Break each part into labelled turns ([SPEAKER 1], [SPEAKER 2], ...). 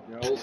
[SPEAKER 1] Yo.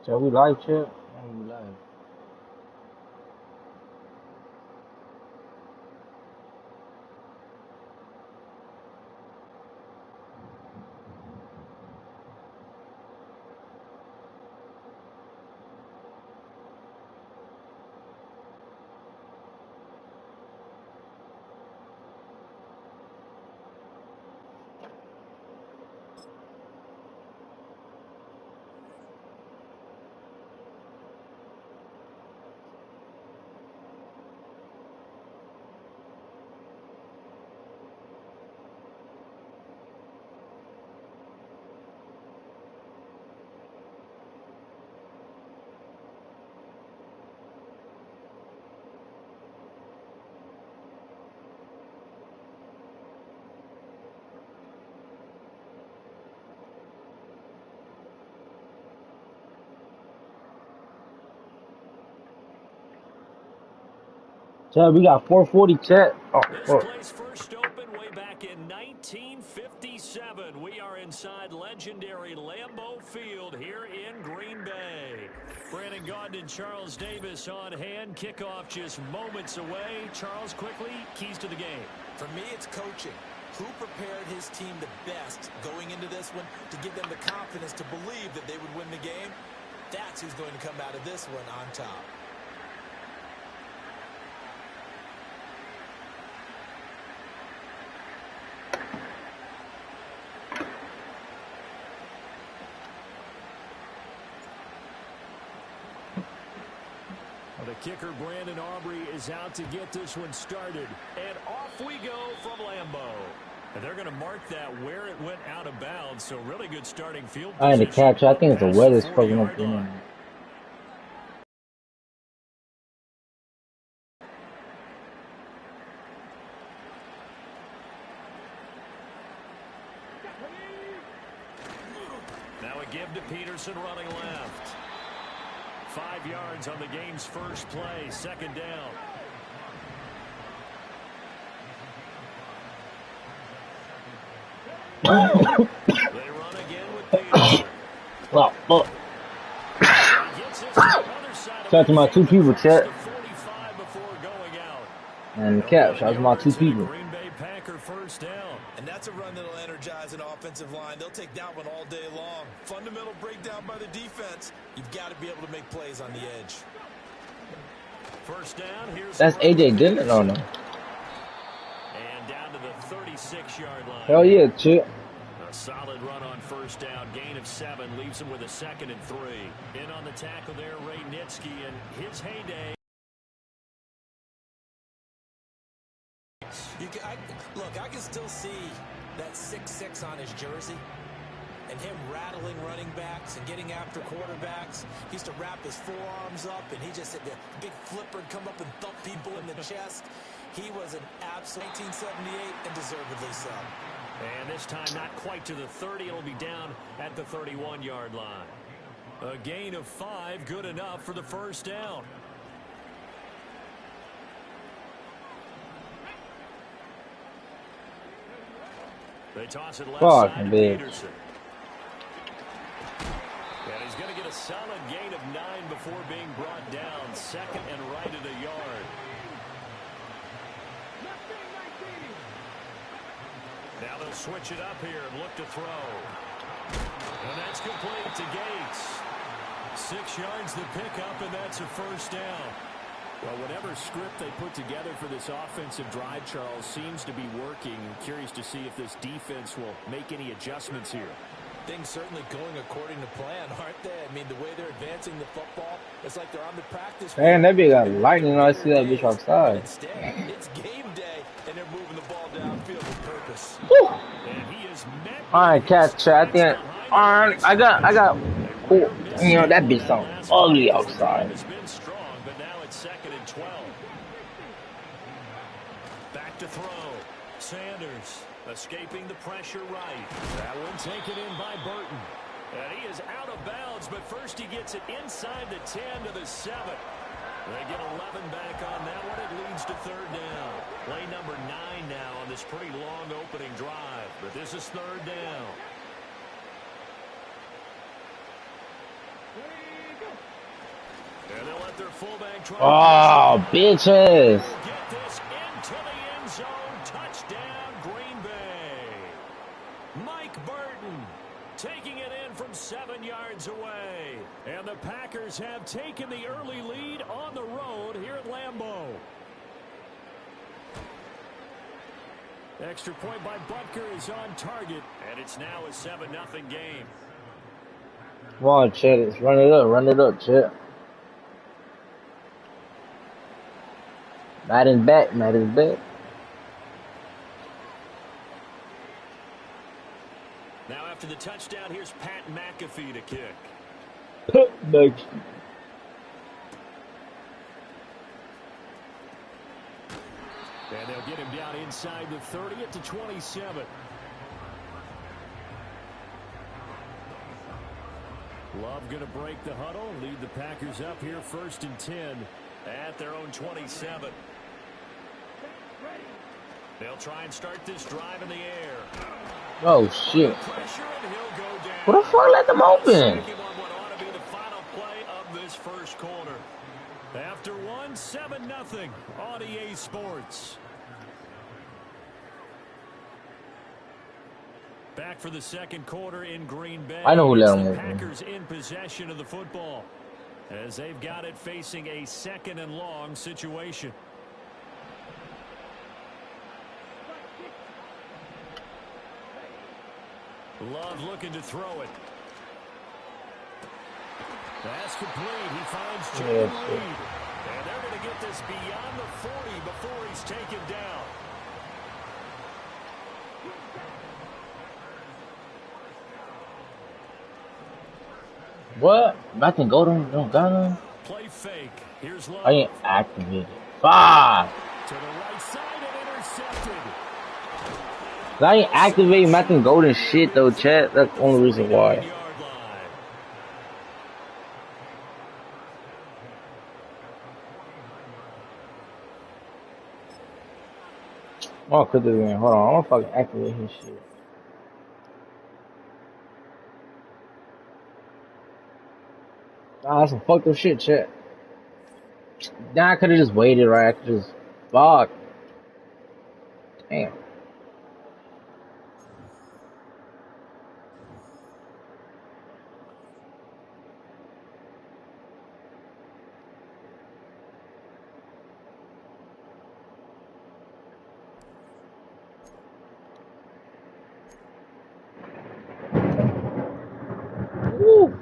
[SPEAKER 2] Shall we live chat? We live. Chat, we got 440 chat. Oh,
[SPEAKER 3] This place first opened way back in 1957. We are inside legendary Lambeau Field here in Green Bay. Brandon Gaudin and Charles Davis on hand. Kickoff just moments away. Charles, quickly, keys to the game.
[SPEAKER 4] For me, it's coaching. Who prepared his team the best going into this one to give them the confidence to believe that they would win the game? That's who's going to come out of this one on top.
[SPEAKER 3] The kicker, Brandon Aubrey, is out to get this one started. And off we go from Lambeau. And they're going to mark that where it went out of bounds. So really good starting field position.
[SPEAKER 2] I had to catch. I think it's the weather's fucking up.
[SPEAKER 3] Now a give to Peterson running left. 5 yards on the game's first play. Second down. They run again with Peterson.
[SPEAKER 2] Wow, look. Shout out to my two people, chat. And Cap, shout out to my two people.
[SPEAKER 3] Green Bay Packer first down.
[SPEAKER 4] And that's a run that'll energize an offensive line. They'll take that one all day long. Fundamental breakdown by the defense. You've got to be able to make plays on the edge.
[SPEAKER 3] First down. Here's
[SPEAKER 2] that's AJ Dillon on them.
[SPEAKER 3] And down to the 36-yard line.
[SPEAKER 2] Hell yeah, Chip.
[SPEAKER 3] A solid run on first down. Gain of 7 leaves him with a 2nd and 3. In on the tackle there, Ray Nitsky in his heyday.
[SPEAKER 4] Look, I can still see that 6'6" on his jersey and him rattling running backs and getting after quarterbacks. He used to wrap his forearms up, and he just had the big flipper and come up and thump people in the chest. He was an absolute 1978, and deservedly so.
[SPEAKER 3] And this time not quite to the 30. It'll be down at the 31-yard line. A gain of 5, good enough for the first down. They toss it left side to Peterson. And he's going to get a solid gain of 9 before being brought down. 2nd and right at a yard. Now they'll switch it up here and look to throw. And that's complete to Gates. 6 yards the pickup, and that's a first down. Well, whatever script they put together for this offensive drive, Charles, seems to be working. I'm curious to see if this defense will make any adjustments here.
[SPEAKER 4] Things certainly going according to plan, aren't they? I mean, the way they're advancing the football, it's like they're on the practice field.
[SPEAKER 2] Man, that bitch got lightning. I see that bitch outside.
[SPEAKER 4] Instead, it's game day, and they're moving the ball downfield with purpose.
[SPEAKER 3] And he is met.
[SPEAKER 2] All right, catch chat. I think. I got. Oh, you know that bitch sound ugly outside.
[SPEAKER 3] It's been strong, but now it's Sanders, escaping the pressure right. That one taken in by Burton. And he is out of bounds, but first he gets it inside the 10 to the 7. They get 11 back on that one. It leads to third down. Play number 9 now on this pretty long opening drive. But this is third down. And they'll let their fullback try.
[SPEAKER 2] Oh, bitches.
[SPEAKER 3] Get this into the end zone. Touchdown, Green Bay. Mike Burton taking it in from 7 yards away. And the Packers have taken the early lead on the road here at Lambeau. Extra point by Butker is on target. And it's now a 7-0 game.
[SPEAKER 2] Come on, Chet. Let's run it up, Chet. Madden's back.
[SPEAKER 3] Now after the touchdown, here's Pat McAfee to kick. And they'll get him down inside the 30 to 27. Love going to break the huddle, lead the Packers up here 1st and 10 at their own 27. They'll try and start this drive in the air.
[SPEAKER 2] Oh, shit.
[SPEAKER 3] Pressure and he'll go down.
[SPEAKER 2] What the fuck let them open?
[SPEAKER 3] On what ought to be the final play of this first quarter. After 7-0 on EA Sports. Back for the second quarter in Green Bay.
[SPEAKER 2] I know who let them
[SPEAKER 3] the
[SPEAKER 2] open.
[SPEAKER 3] Packers in possession of the football as they've got it facing a 2nd and long situation. Love looking to throw it. That's complete. He finds Jalen Reed. And they're going to get this beyond the 40 before he's taken down.
[SPEAKER 2] What? Madden Golden don't got him?
[SPEAKER 3] Play fake. Here's Love.
[SPEAKER 2] I ain't activated. Fuck!
[SPEAKER 3] To the right side and intercepted.
[SPEAKER 2] I ain't activating Madden Golden shit though, chat. That's the only reason why. Oh, could have been. Hold on, I'm gonna fucking activate his shit. Ah, that's some fucked up shit, chat. Nah, I could have just waited, right? I could just. Fuck. Damn. Woo.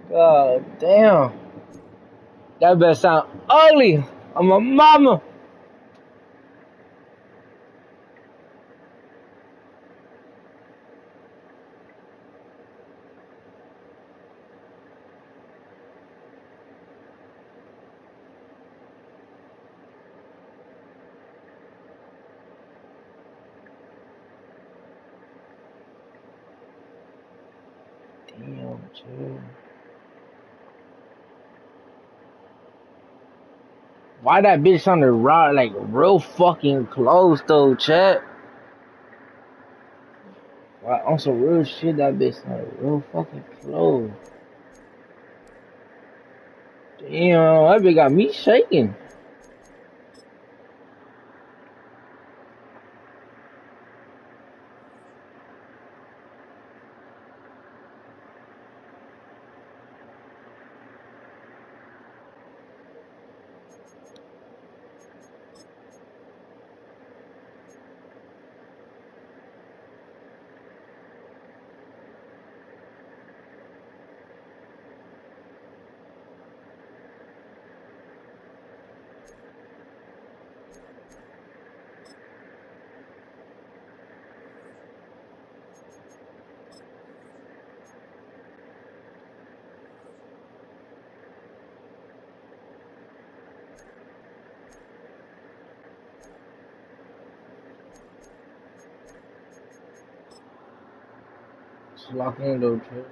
[SPEAKER 2] God damn. That better sound ugly. I'm a mama. Damn, dude. Why that bitch on the route, like, real fucking close, though, chat? Why, on some real shit, that bitch like real fucking close. Damn, that bitch got me shaking. Just lock in though, Chet.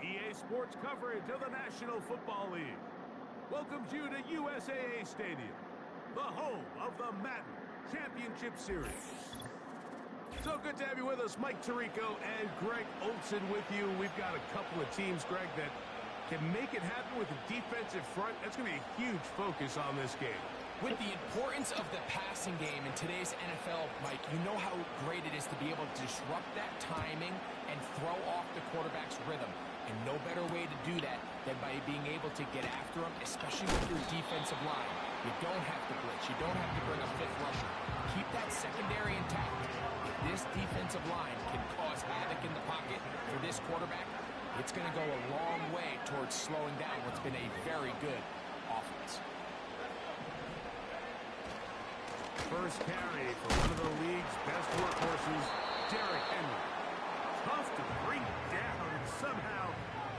[SPEAKER 1] EA Sports coverage of the National Football League welcomes you to USAA Stadium, the home of the Madden Championship Series. So good to have you with us, Mike Tirico and Greg Olson with you. We've got a couple of teams, Greg, that can make it happen with the defensive front. That's going to be a huge focus on this game.
[SPEAKER 5] With the importance of the passing game in today's NFL, Mike, you know how great it is to be able to disrupt that timing and throw off the quarterback's rhythm. And no better way to do that than by being able to get after him, especially with your defensive line. You don't have to blitz. You don't have to bring a fifth rusher. Keep that secondary intact. If this defensive line can cause havoc in the pocket for this quarterback, it's going to go a long way towards slowing down what's been a very good offense.
[SPEAKER 1] First carry for one of the league's best workhorses, Derrick Henry. Tough to bring down, and somehow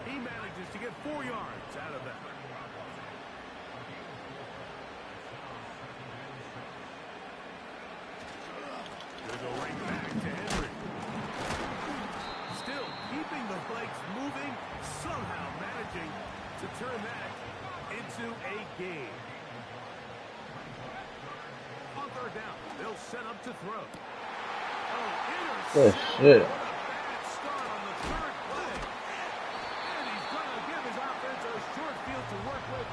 [SPEAKER 1] he manages to get 4 yards out of that. Gonna go right back to Henry. Still keeping the legs moving, somehow managing to turn that into a game. On third down, they'll set up to throw. Oh,
[SPEAKER 2] Good
[SPEAKER 1] intercepted.
[SPEAKER 2] shit.
[SPEAKER 1] What a bad start on the third play. And he's going to give his offense a short field to work with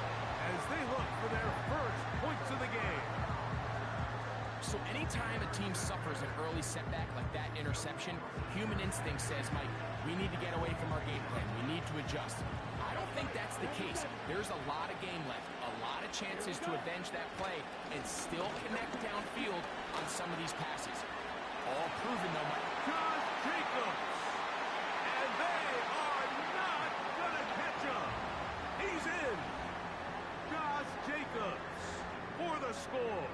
[SPEAKER 1] as they look for their first points of the game.
[SPEAKER 5] So anytime a team suffers an early setback like that interception, human instinct says, Mike, we need to get away from our game plan. We need to adjust. I don't think that's the case. There's a lot of game left, a lot of chances to avenge that play and still connect downfield on some of these passes. All proven, though, Mike.
[SPEAKER 1] Josh Jacobs. And they are not going to catch him. He's in. Josh Jacobs for the score.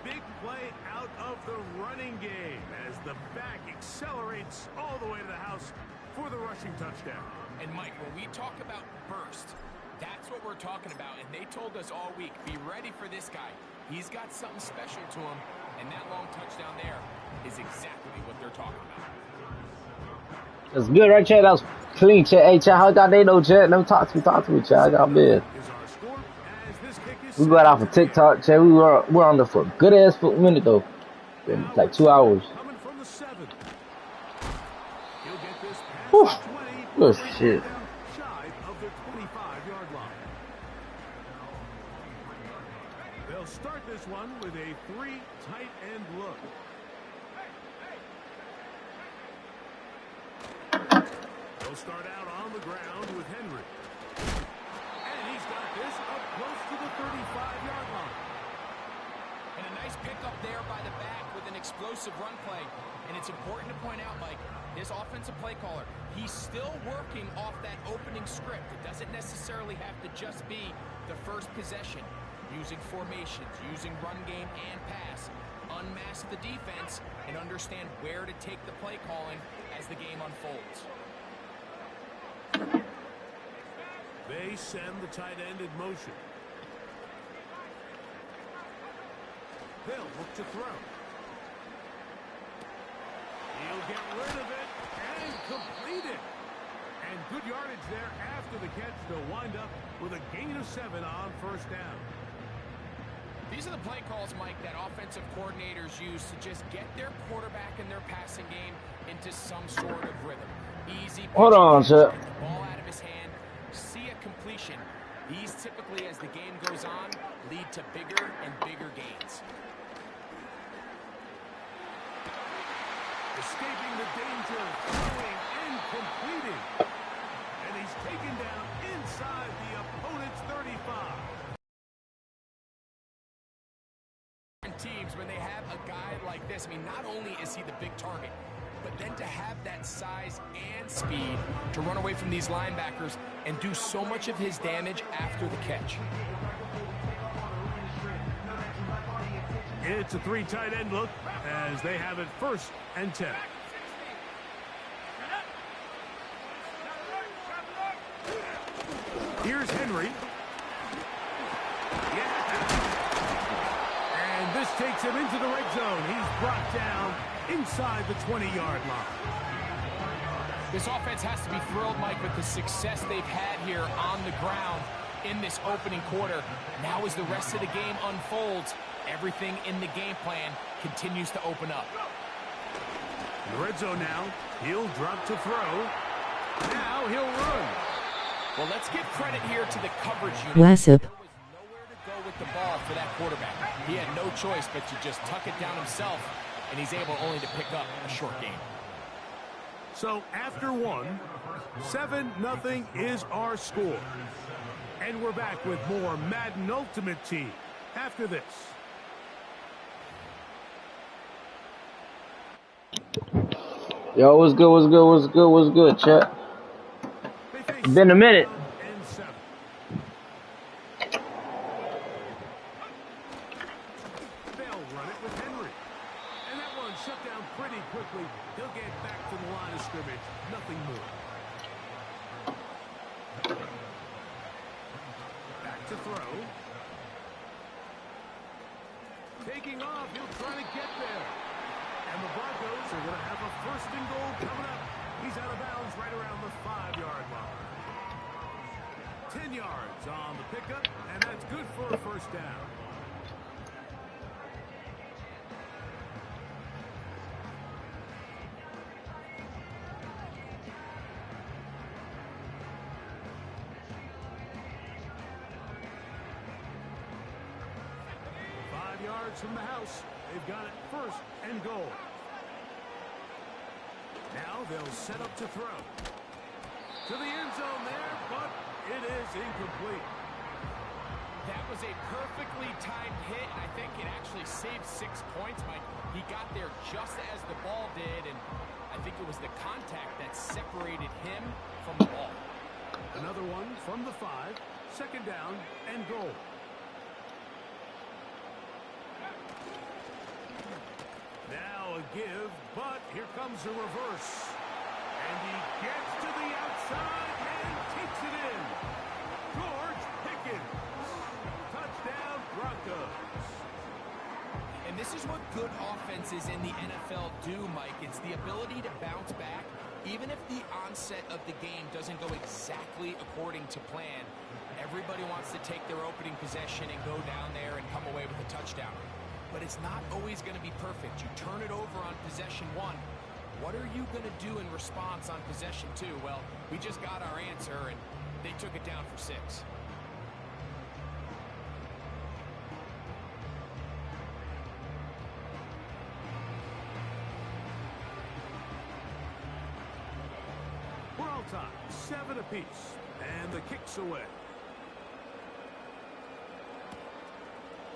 [SPEAKER 1] Big play out of the running game as the back accelerates all the way to the house for the rushing touchdown.
[SPEAKER 5] And, Mike, when we talk about burst, that's what we're talking about. And they told us all week, be ready for this guy. He's got something special to him, and that long touchdown there is exactly what they're talking about.
[SPEAKER 2] That's good, right, Chad? That was clean, Chad. Hey, Chad, how y'all day, though, Chad? No, talk to me, Chad. Y'all been. We got off of TikTok, Chad. We're on there for a good ass minute, though. Been like 2 hours.
[SPEAKER 1] Coming from the 7. He'll get this past
[SPEAKER 2] Whew.
[SPEAKER 1] 20.
[SPEAKER 2] Good shit.
[SPEAKER 1] Shy of the 25-yard line. They'll start this one with a 3 tight end look. They'll start out on the ground with Henry. And he's got this up close to the 35-yard line.
[SPEAKER 5] And a nice pickup there by the back with an explosive run play. And it's important to point out, Mike, this offensive play caller, he's still working off that opening script. It doesn't necessarily have to just be the first possession. Using formations, using run game and pass. Unmask the defense and understand where to take the play calling as the game unfolds.
[SPEAKER 1] They send the tight end in motion. They'll look to throw. He'll get rid of it and complete it. And good yardage there after the catch to wind up with a gain of 7 on first down.
[SPEAKER 5] These are the play calls, Mike, that offensive coordinators use to just get their quarterback and their passing game into some sort of rhythm. Easy.
[SPEAKER 2] Hold on, sir.
[SPEAKER 5] Get the ball out of his hand. See a completion. These typically, as the game goes on, lead to bigger and bigger gains.
[SPEAKER 1] Escaping the danger, throwing and completing. And he's taken down inside the opponent's 35.
[SPEAKER 5] Teams, when they have a guy like this, I mean, not only is he the big target, but then to have that size and speed to run away from these linebackers and do so much of his damage after the catch.
[SPEAKER 1] It's a 3 tight end look as they have it 1st and 10. Here's Henry. And this takes him into the red zone. He's brought down inside the 20-yard line.
[SPEAKER 5] This offense has to be thrilled, Mike, with the success they've had here on the ground in this opening quarter. Now as the rest of the game unfolds, everything in the game plan continues to open up.
[SPEAKER 1] In the red zone now, he'll drop to throw. Now he'll run.
[SPEAKER 5] Well, let's give credit here to the coverage unit.
[SPEAKER 6] Wassip.
[SPEAKER 5] There was nowhere to go with the ball for that quarterback. He had no choice but to just tuck it down himself, and he's able only to pick up a short gain.
[SPEAKER 1] So after 1, 7-0 is our score. And we're back with more Madden Ultimate Team after this.
[SPEAKER 2] Yo, what's good, what's good, what's good, what's good, chat? Been a minute.
[SPEAKER 1] They'll run it with Henry. And that one shut down pretty quickly. He'll get back to the line of scrimmage. Nothing more. Back to throw. Taking off. He'll try to get there. And the Broncos are going to have a 1st and goal coming up. He's out of bounds right around the 5-yard line. 10 yards on the pickup, and that's good for a 1st down. From the house, they've got it 1st and goal. Now they'll set up to throw. To the end zone there, but it is incomplete.
[SPEAKER 5] That was a perfectly timed hit, and I think it actually saved 6 points, Mike. He got there just as the ball did, and I think it was the contact that separated him from the ball.
[SPEAKER 1] Another one from the 5, 2nd down and goal. Now a give, but here comes a reverse. And he gets to the outside and takes it in. George Pickens. Touchdown, Broncos.
[SPEAKER 5] And this is what good offenses in the NFL do, Mike. It's the ability to bounce back. Even if the onset of the game doesn't go exactly according to plan, everybody wants to take their opening possession and go down there and come away with a touchdown. But it's not always going to be perfect. You turn it over on possession 1. What are you going to do in response on possession 2? Well, we just got our answer, and they took it down for 6.
[SPEAKER 1] We're all tied, 7 apiece, and the kick's away.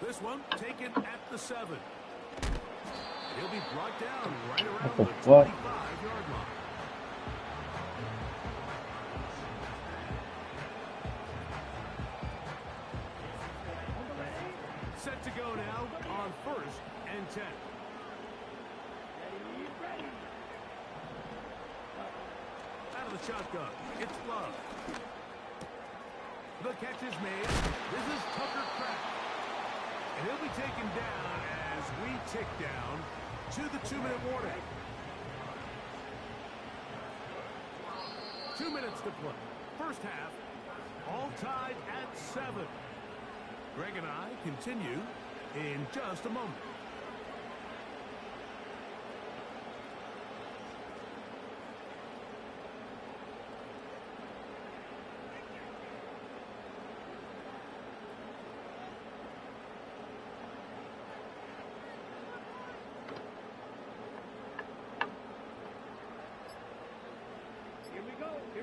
[SPEAKER 1] This one taken at the 7. He'll be brought down right around the 25-yard line. Set to go now on 1st and 10. Out of the shotgun, it's Love. The catch is made. This is Tucker Kraft. And he'll be taken down as we tick down to the 2-minute warning. 2 minutes to play. 1st half, all tied at 7. Greg and I continue in just a moment.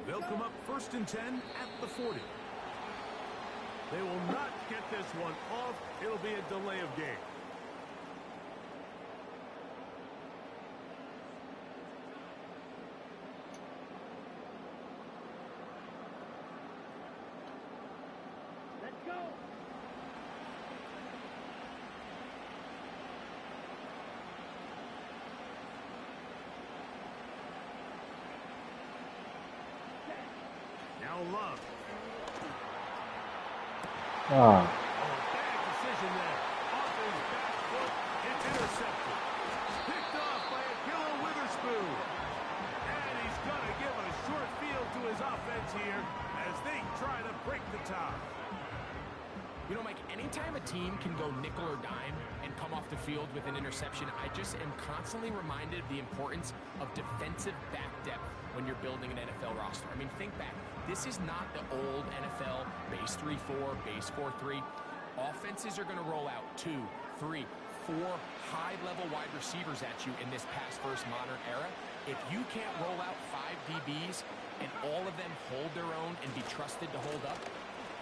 [SPEAKER 1] They'll come up 1st and 10 at the 40. They will not get this one off. It'll be a delay of game. no love.
[SPEAKER 2] Ah.
[SPEAKER 1] Oh, bad decision there. Off his back foot, it's intercepted. Picked off by Achilles Witherspoon. And he's going to give a short field to his offense here as they try to break the tie.
[SPEAKER 5] You know, Mike, anytime a team can go nickel or dime and come off the field with an interception, I just am constantly reminded of the importance of defensive back depth when you're building an NFL roster. I mean, think back. This is not the old NFL base 3-4, base 4-3. Offenses are going to roll out 2, 3, 4 high-level wide receivers at you in this pass-first modern era. If you can't roll out 5 DBs and all of them hold their own and be trusted to hold up,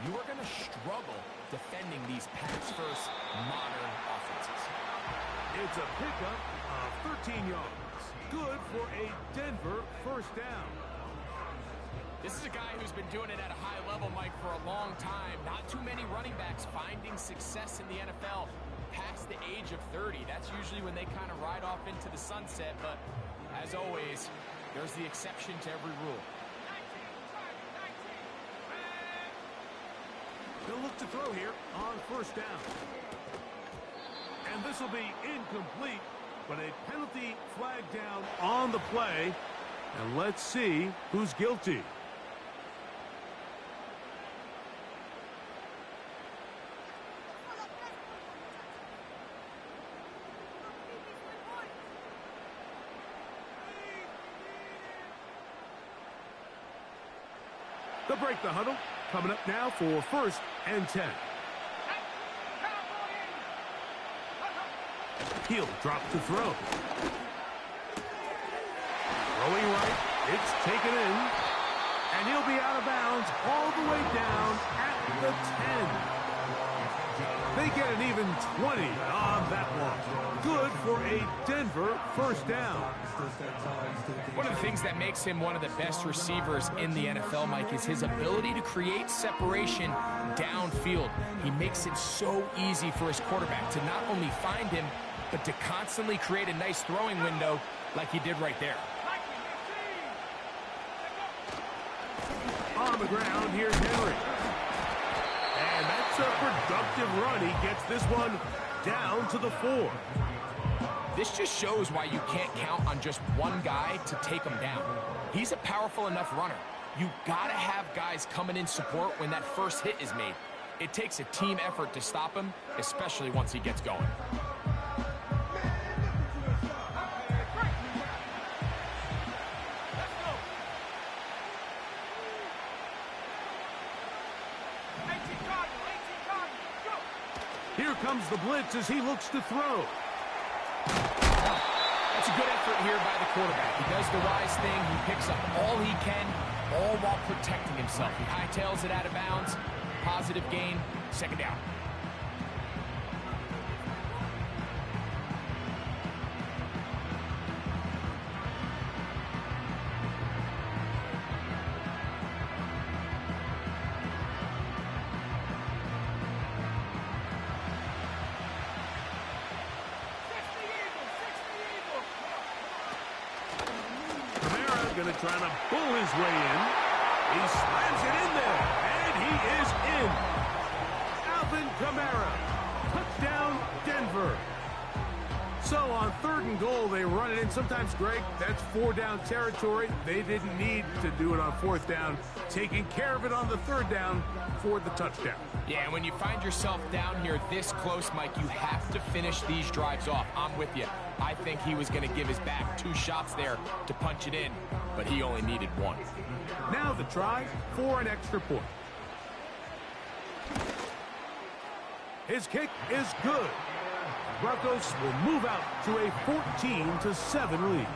[SPEAKER 5] you are going to struggle defending these pass-first modern offenses.
[SPEAKER 1] It's a pickup of 13 yards. Good for a Denver first down.
[SPEAKER 5] This is a guy who's been doing it at a high level, Mike, for a long time. Not too many running backs finding success in the NFL past the age of 30. That's usually when they kind of ride off into the sunset, but as always, there's the exception to every rule.
[SPEAKER 1] They'll look to throw here on first down. And this will be incomplete, but a penalty flag down on the play. And let's see who's guilty. They'll break the huddle. Coming up now for first and 10. He'll drop to throw. Throwing right, it's taken in. And he'll be out of bounds all the way down at the 10. They get an even 20 on that one. Good for a Denver first down.
[SPEAKER 5] One of the things that makes him one of the best receivers in the NFL, Mike, is his ability to create separation downfield. He makes it so easy for his quarterback to not only find him, but to constantly create a nice throwing window like he did right there.
[SPEAKER 1] On the ground, here's Henry. And that's a productive run. He gets this one down to the 4.
[SPEAKER 5] This just shows why you can't count on just one guy to take him down. He's a powerful enough runner. You gotta have guys coming in support when that first hit is made. It takes a team effort to stop him, especially once he gets going.
[SPEAKER 1] Here comes the blitz as he looks to throw.
[SPEAKER 5] That's a good effort here by the quarterback. He does the wise thing. He picks up all he can, all while protecting himself. He hightails it out of bounds. Positive gain. Second down.
[SPEAKER 1] Going to try to pull his way in. He slams it in there, and he is in. Alvin Kamara, touchdown Denver. So on 3rd and goal, they run it in. Sometimes, Greg, that's 4-down territory. They didn't need to do it on 4th down. Taking care of it on the 3rd down for the touchdown.
[SPEAKER 5] Yeah, and when you find yourself down here this close, Mike, you have to finish these drives off. I'm with you. I think he was going to give his back 2 shots there to punch it in, but he only needed 1.
[SPEAKER 1] Now the try for an extra point. His kick is good. Broncos will move out to a 14-7 lead.